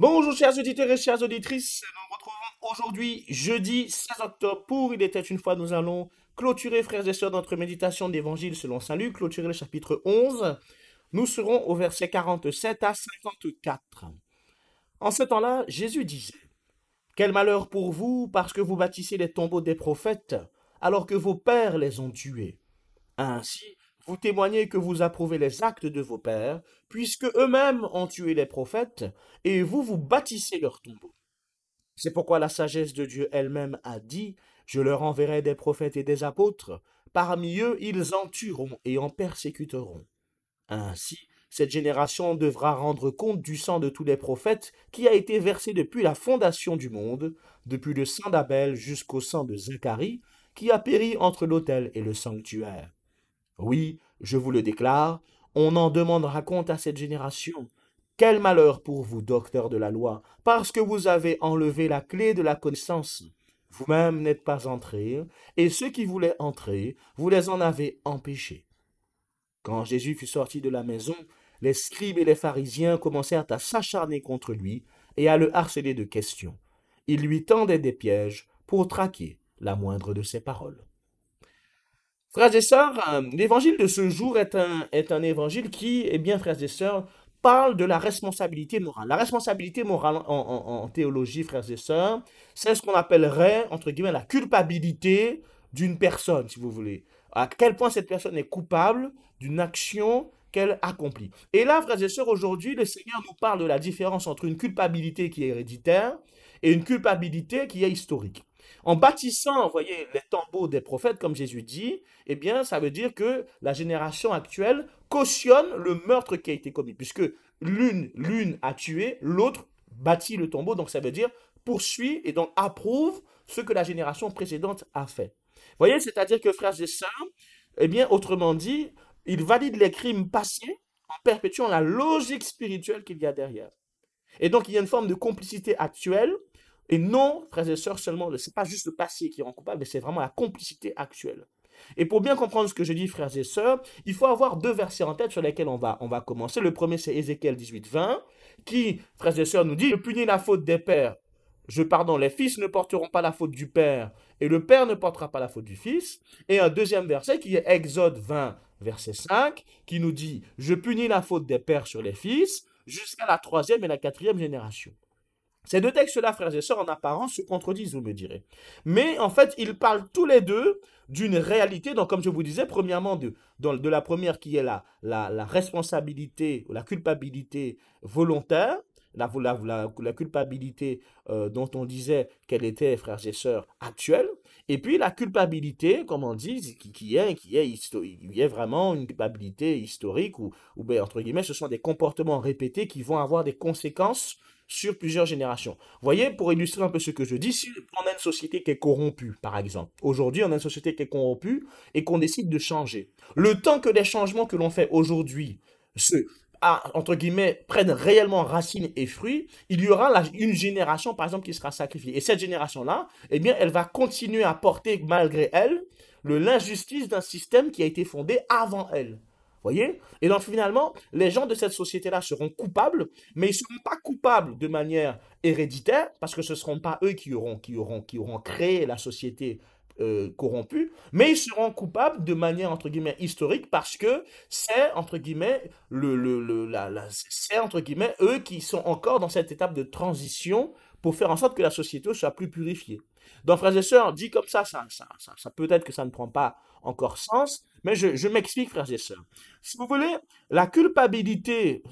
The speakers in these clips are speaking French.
Bonjour chers auditeurs et chères auditrices, nous nous retrouvons aujourd'hui jeudi 16 octobre pour Il était une fois. Nous allons clôturer, frères et sœurs, notre méditation d'évangile selon saint Luc, clôturer le chapitre 11. Nous serons au verset 47 à 54. En ce temps-là, Jésus disait: Quel malheur pour vous, parce que vous bâtissez les tombeaux des prophètes, alors que vos pères les ont tués. Ainsi, vous témoignez que vous approuvez les actes de vos pères, puisque eux-mêmes ont tué les prophètes, et vous bâtissez leurs tombeaux. C'est pourquoi la sagesse de Dieu elle-même a dit: Je leur enverrai des prophètes et des apôtres. Parmi eux, ils en tueront et en persécuteront. Ainsi, cette génération devra rendre compte du sang de tous les prophètes qui a été versé depuis la fondation du monde, depuis le sang d'Abel jusqu'au sang de Zacharie, qui a péri entre l'autel et le sanctuaire. Oui, je vous le déclare, on en demandera compte à cette génération. Quel malheur pour vous, docteurs de la loi, parce que vous avez enlevé la clé de la connaissance. Vous-même n'êtes pas entrés, et ceux qui voulaient entrer, vous les en avez empêchés. Quand Jésus fut sorti de la maison, les scribes et les pharisiens commencèrent à s'acharner contre lui et à le harceler de questions. Ils lui tendaient des pièges pour traquer la moindre de ses paroles. Frères et sœurs, l'évangile de ce jour est un évangile qui, eh bien, frères et sœurs, parle de la responsabilité morale. La responsabilité morale en théologie, frères et sœurs, c'est ce qu'on appellerait, entre guillemets, la culpabilité d'une personne, si vous voulez. À quel point cette personne est coupable d'une action qu'elle accomplit. Et là, frères et sœurs, aujourd'hui, le Seigneur nous parle de la différence entre une culpabilité qui est héréditaire et une culpabilité qui est historique. En bâtissant, vous voyez, les tombeaux des prophètes, comme Jésus dit, eh bien, ça veut dire que la génération actuelle cautionne le meurtre qui a été commis, puisque l'une a tué, l'autre bâtit le tombeau, donc ça veut dire poursuit et donc approuve ce que la génération précédente a fait. Vous voyez, c'est-à-dire que frères et sœurs, eh bien, autrement dit, il valide les crimes passés en perpétuant la logique spirituelle qu'il y a derrière. Et donc, il y a une forme de complicité actuelle. Et non, frères et sœurs, seulement, ce n'est pas juste le passé qui rend coupable, mais c'est vraiment la complicité actuelle. Et pour bien comprendre ce que je dis, frères et sœurs, il faut avoir deux versets en tête sur lesquels on va commencer. Le premier, c'est Ézéchiel 18, 20, qui, frères et sœurs, nous dit: Je punis la faute des pères. Pardon, les fils ne porteront pas la faute du père, et le père ne portera pas la faute du fils. Et un deuxième verset qui est Exode 20, verset 5, qui nous dit: Je punis la faute des pères sur les fils, jusqu'à la troisième et la quatrième génération. Ces deux textes-là, frères et sœurs, en apparence se contredisent, vous me direz. Mais en fait, ils parlent tous les deux d'une réalité. Donc, comme je vous disais, premièrement, de la première qui est la responsabilité ou la culpabilité volontaire, la culpabilité dont on disait qu'elle était, frères et sœurs, actuelle. Et puis la culpabilité, comme on dit, qui est vraiment une culpabilité historique, ou ben, entre guillemets, ce sont des comportements répétés qui vont avoir des conséquences sur plusieurs générations. Vous voyez, pour illustrer un peu ce que je dis, si on a une société qui est corrompue, par exemple, aujourd'hui on a une société qui est corrompue et qu'on décide de changer. Le temps que les changements que l'on fait aujourd'hui entre guillemets, prennent réellement racine et fruits, il y aura une génération, par exemple, qui sera sacrifiée. Et cette génération-là, eh bien, elle va continuer à porter, malgré elle, l'injustice d'un système qui a été fondé avant elle. Voyez? Et donc finalement, les gens de cette société-là seront coupables, mais ils ne seront pas coupables de manière héréditaire, parce que ce ne seront pas eux qui auront créé la société corrompue, mais ils seront coupables de manière, entre guillemets, historique, parce que c'est, entre guillemets, c'est, entre guillemets, eux qui sont encore dans cette étape de transition pour faire en sorte que la société soit plus purifiée. Donc, frères et sœurs, dit comme ça peut-être que ça ne prend pas encore sens, mais je m'explique, frères et sœurs. Si vous voulez, la culpabilité,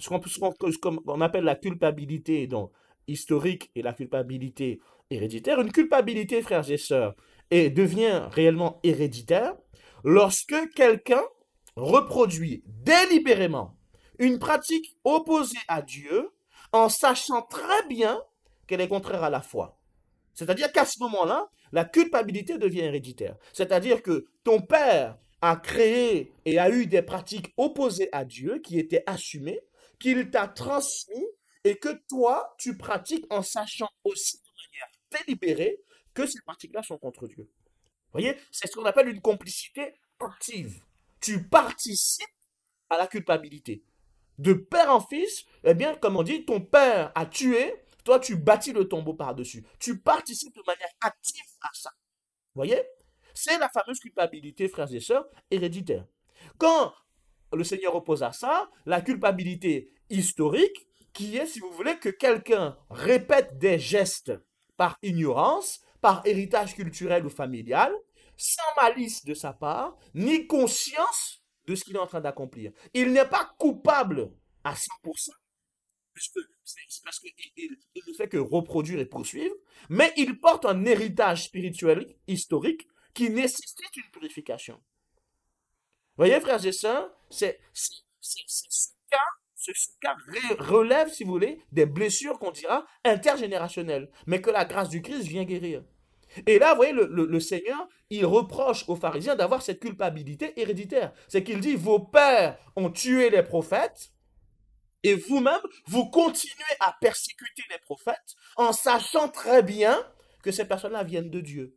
comme on appelle la culpabilité donc, historique et la culpabilité héréditaire, une culpabilité, frères et sœurs, devient réellement héréditaire lorsque quelqu'un reproduit délibérément une pratique opposée à Dieu en sachant très bien qu'elle est contraire à la foi. C'est-à-dire qu'à ce moment-là, la culpabilité devient héréditaire. C'est-à-dire que ton père a créé et a eu des pratiques opposées à Dieu qui étaient assumées, qu'il t'a transmis et que toi, tu pratiques en sachant aussi de manière délibérée que ces pratiques-là sont contre Dieu. Vous voyez, c'est ce qu'on appelle une complicité active. Tu participes à la culpabilité. De père en fils, eh bien, comme on dit, ton père a tué, toi, tu bâtis le tombeau par-dessus. Tu participes de manière active à ça. Vous voyez? C'est la fameuse culpabilité, frères et sœurs, héréditaire. Quand le Seigneur oppose à ça la culpabilité historique, qui est, si vous voulez, que quelqu'un répète des gestes par ignorance, par héritage culturel ou familial, sans malice de sa part, ni conscience de ce qu'il est en train d'accomplir. Il n'est pas coupable à 100%, puisque c'est parce qu'il ne fait que reproduire et poursuivre, mais il porte un héritage spirituel historique qui nécessite une purification. Voyez, frères et sœurs, ce cas relève, si vous voulez, des blessures qu'on dira intergénérationnelles, mais que la grâce du Christ vient guérir. Et là, vous voyez, le Seigneur, il reproche aux pharisiens d'avoir cette culpabilité héréditaire. C'est qu'il dit, vos pères ont tué les prophètes, et vous-même, vous continuez à persécuter les prophètes en sachant très bien que ces personnes-là viennent de Dieu.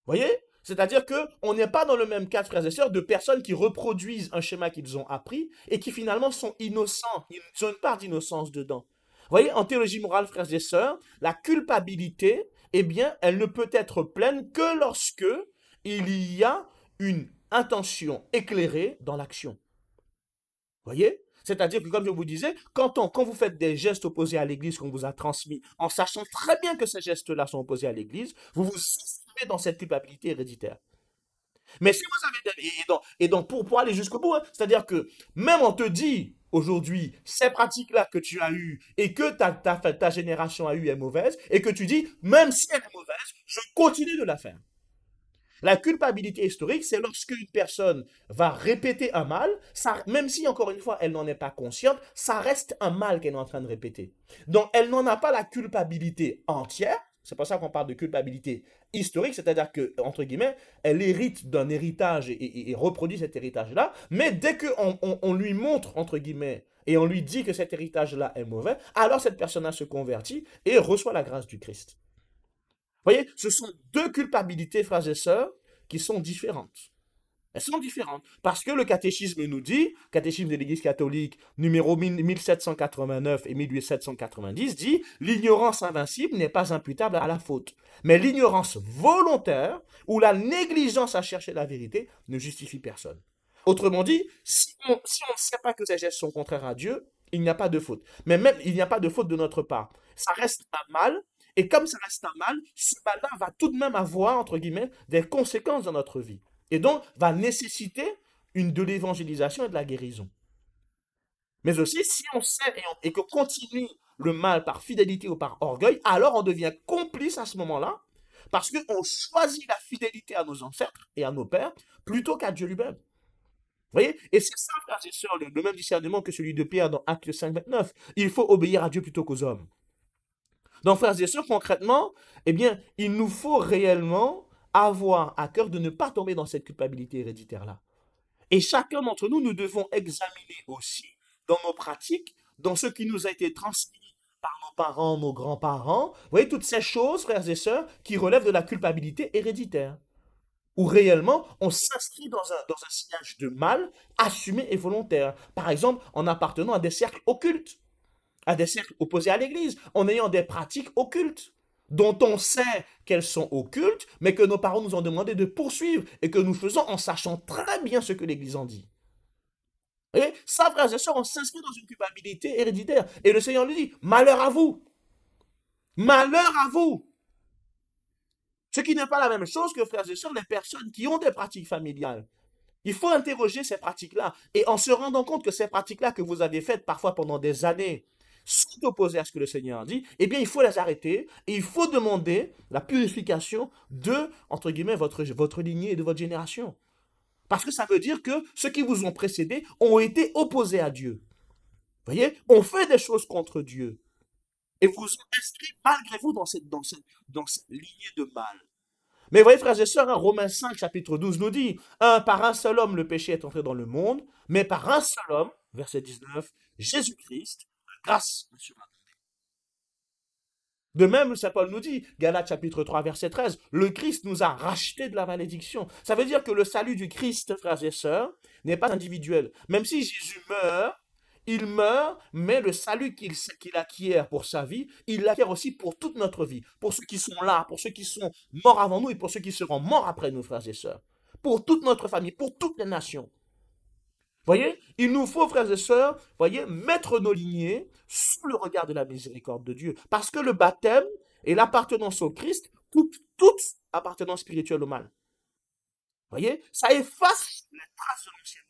Vous voyez? C'est-à-dire qu'on n'est pas dans le même cas, frères et sœurs, de personnes qui reproduisent un schéma qu'ils ont appris et qui finalement sont innocents. Ils ont une part d'innocence dedans. Vous voyez, en théologie morale, frères et sœurs, la culpabilité, eh bien, elle ne peut être pleine que lorsque il y a une intention éclairée dans l'action. Vous voyez? C'est-à-dire que, comme je vous disais, quand vous faites des gestes opposés à l'Église qu'on vous a transmis, en sachant très bien que ces gestes-là sont opposés à l'Église, vous vous inscrivez dans cette culpabilité héréditaire. Mais si vous avez... Et donc pour aller jusqu'au bout, hein, c'est-à-dire que même on te dit aujourd'hui, ces pratiques-là que tu as eues et que ta génération a eues est mauvaise, et que tu dis, même si elle est mauvaise, je continue de la faire. La culpabilité historique, c'est lorsque une personne va répéter un mal, ça, même si encore une fois elle n'en est pas consciente, ça reste un mal qu'elle est en train de répéter. Donc elle n'en a pas la culpabilité entière, c'est pour ça qu'on parle de culpabilité historique, c'est-à-dire que, entre guillemets, elle hérite d'un héritage et reproduit cet héritage-là, mais dès qu'on lui montre, entre guillemets, et on lui dit que cet héritage-là est mauvais, alors cette personne-là se convertit et reçoit la grâce du Christ. Vous voyez, ce sont deux culpabilités, frères et sœurs, qui sont différentes. Elles sont différentes. Parce que le catéchisme nous dit, catéchisme de l'Église catholique, numéro 1789 et 1790, dit « L'ignorance invincible n'est pas imputable à la faute. Mais l'ignorance volontaire ou la négligence à chercher la vérité ne justifie personne. » Autrement dit, si on ne sait pas que ces gestes sont contraires à Dieu, il n'y a pas de faute. Mais même, il n'y a pas de faute de notre part. Ça reste un mal. Et comme ça reste un mal, ce mal-là va tout de même avoir, entre guillemets, des conséquences dans notre vie. Et donc, va nécessiter de l'évangélisation et de la guérison. Mais aussi, si on sait et qu'on continue le mal par fidélité ou par orgueil, alors on devient complice à ce moment-là, parce qu'on choisit la fidélité à nos ancêtres et à nos pères, plutôt qu'à Dieu lui-même. Vous voyez? Et c'est ça, frères et sœurs, le même discernement que celui de Pierre dans Actes 5, 29. Il faut obéir à Dieu plutôt qu'aux hommes. Donc, frères et sœurs, concrètement, eh bien, il nous faut réellement avoir à cœur de ne pas tomber dans cette culpabilité héréditaire-là. Et chacun d'entre nous, nous devons examiner aussi dans nos pratiques, dans ce qui nous a été transmis par nos parents, nos grands-parents, vous voyez, toutes ces choses, frères et sœurs, qui relèvent de la culpabilité héréditaire, où réellement on s'inscrit dans un sillage de mal assumé et volontaire. Par exemple, en appartenant à des cercles occultes, à des cercles opposés à l'Église, en ayant des pratiques occultes, dont on sait qu'elles sont occultes, mais que nos parents nous ont demandé de poursuivre, et que nous faisons en sachant très bien ce que l'Église en dit. Et ça, frères et sœurs, on s'inscrit dans une culpabilité héréditaire. Et le Seigneur lui dit, malheur à vous, malheur à vous. Ce qui n'est pas la même chose que, frères et sœurs, les personnes qui ont des pratiques familiales. Il faut interroger ces pratiques-là. Et en se rendant compte que ces pratiques-là que vous avez faites parfois pendant des années, sont opposés à ce que le Seigneur dit, eh bien, il faut les arrêter et il faut demander la purification de, entre guillemets, votre lignée et de votre génération. Parce que ça veut dire que ceux qui vous ont précédés ont été opposés à Dieu. Vous voyez, on fait des choses contre Dieu. Et vous vous inscrivez malgré vous dans cette lignée de mal. Mais vous voyez, frères et sœurs, Romains 5, chapitre 12 nous dit, par un seul homme le péché est entré dans le monde, mais par un seul homme, verset 19, Jésus-Christ, grâce nous surabondée. De même, Saint Paul nous dit, Galates chapitre 3, verset 13, le Christ nous a rachetés de la malédiction. Ça veut dire que le salut du Christ, frères et sœurs, n'est pas individuel. Même si Jésus meurt, Il meurt, mais le salut qu'il acquiert pour sa vie, il l'acquiert aussi pour toute notre vie, pour ceux qui sont là, pour ceux qui sont morts avant nous et pour ceux qui seront morts après nous, frères et sœurs, pour toute notre famille, pour toutes les nations. Voyez, il nous faut, frères et sœurs, voyez, mettre nos lignées sous le regard de la miséricorde de Dieu. Parce que le baptême et l'appartenance au Christ coupent toute appartenance spirituelle au mal. Voyez, ça efface les traces de l'ancien.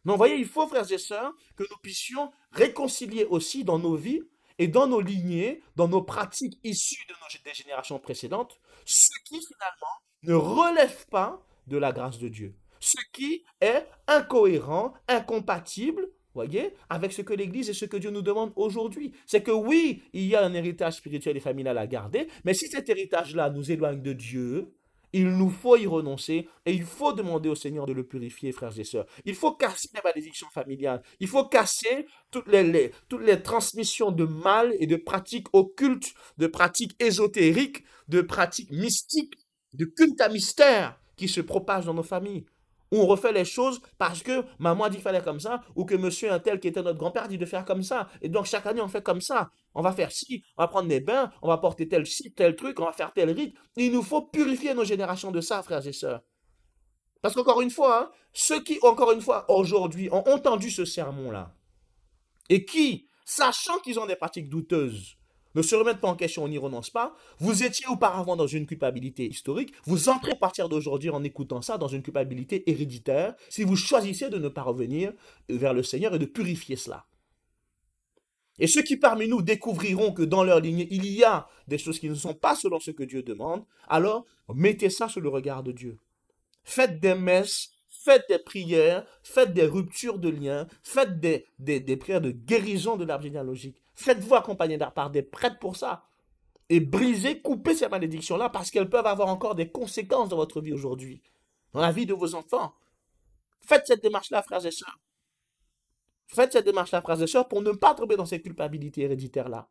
Donc, voyez, il faut, frères et sœurs, que nous puissions réconcilier aussi dans nos vies et dans nos lignées, dans nos pratiques issues de des générations précédentes, ce qui finalement ne relève pas de la grâce de Dieu. Ce qui est incohérent, incompatible, voyez, avec ce que l'Église et ce que Dieu nous demande aujourd'hui. C'est que oui, il y a un héritage spirituel et familial à garder, mais si cet héritage-là nous éloigne de Dieu, il nous faut y renoncer et il faut demander au Seigneur de le purifier, frères et sœurs. Il faut casser les malédictions familiales. Il faut casser toutes les transmissions de mal et de pratiques occultes, de pratiques ésotériques, de pratiques mystiques, de culte à mystère qui se propagent dans nos familles. On refait les choses parce que maman a dit qu'il fallait comme ça, ou que monsieur un tel qui était notre grand-père dit de faire comme ça. Et donc chaque année on fait comme ça. On va faire ci, on va prendre des bains, on va porter tel ci, tel truc, on va faire tel rite. Il nous faut purifier nos générations de ça, frères et sœurs. Parce qu'encore une fois, hein, ceux qui, encore une fois, aujourd'hui, ont entendu ce sermon-là, et qui, sachant qu'ils ont des pratiques douteuses, ne se remettent pas en question, on n'y renonce pas. Vous étiez auparavant dans une culpabilité historique, vous entrez à partir d'aujourd'hui en écoutant ça dans une culpabilité héréditaire, si vous choisissez de ne pas revenir vers le Seigneur et de purifier cela. Et ceux qui parmi nous découvriront que dans leur lignée, il y a des choses qui ne sont pas selon ce que Dieu demande, alors mettez ça sous le regard de Dieu. Faites des messes, faites des prières, faites des ruptures de liens, faites des prières de guérison de l'arbre généalogique. Faites-vous accompagner par des prêtres pour ça. Et brisez, coupez ces malédictions-là parce qu'elles peuvent avoir encore des conséquences dans votre vie aujourd'hui, dans la vie de vos enfants. Faites cette démarche-là, frères et sœurs. Faites cette démarche-là, frères et sœurs, pour ne pas tomber dans ces culpabilités héréditaires-là.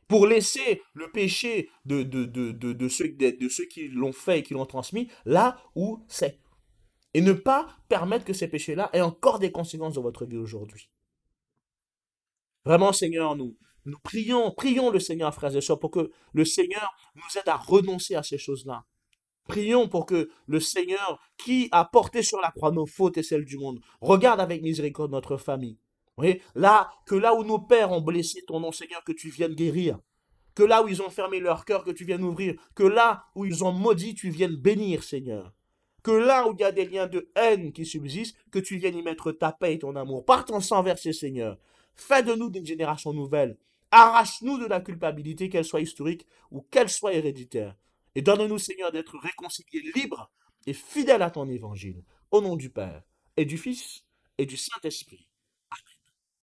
Pour laisser le péché de ceux qui l'ont fait et qui l'ont transmis là où c'est. Et ne pas permettre que ces péchés-là aient encore des conséquences dans votre vie aujourd'hui. Vraiment, Seigneur, nous prions le Seigneur, frères et sœurs, pour que le Seigneur nous aide à renoncer à ces choses-là. Prions pour que le Seigneur, qui a porté sur la croix nos fautes et celles du monde, regarde avec miséricorde notre famille. Oui, là où nos pères ont blessé ton nom, Seigneur, que tu viennes guérir. Que là où ils ont fermé leur cœur, que tu viennes ouvrir. Que là où ils ont maudit, tu viennes bénir, Seigneur. Que là où il y a des liens de haine qui subsistent, que tu viennes y mettre ta paix et ton amour. Par ton sang versé, Seigneur. Fais de nous une génération nouvelle. Arrache-nous de la culpabilité, qu'elle soit historique ou qu'elle soit héréditaire. Et donne-nous, Seigneur, d'être réconciliés, libres et fidèles à ton évangile. Au nom du Père et du Fils et du Saint-Esprit.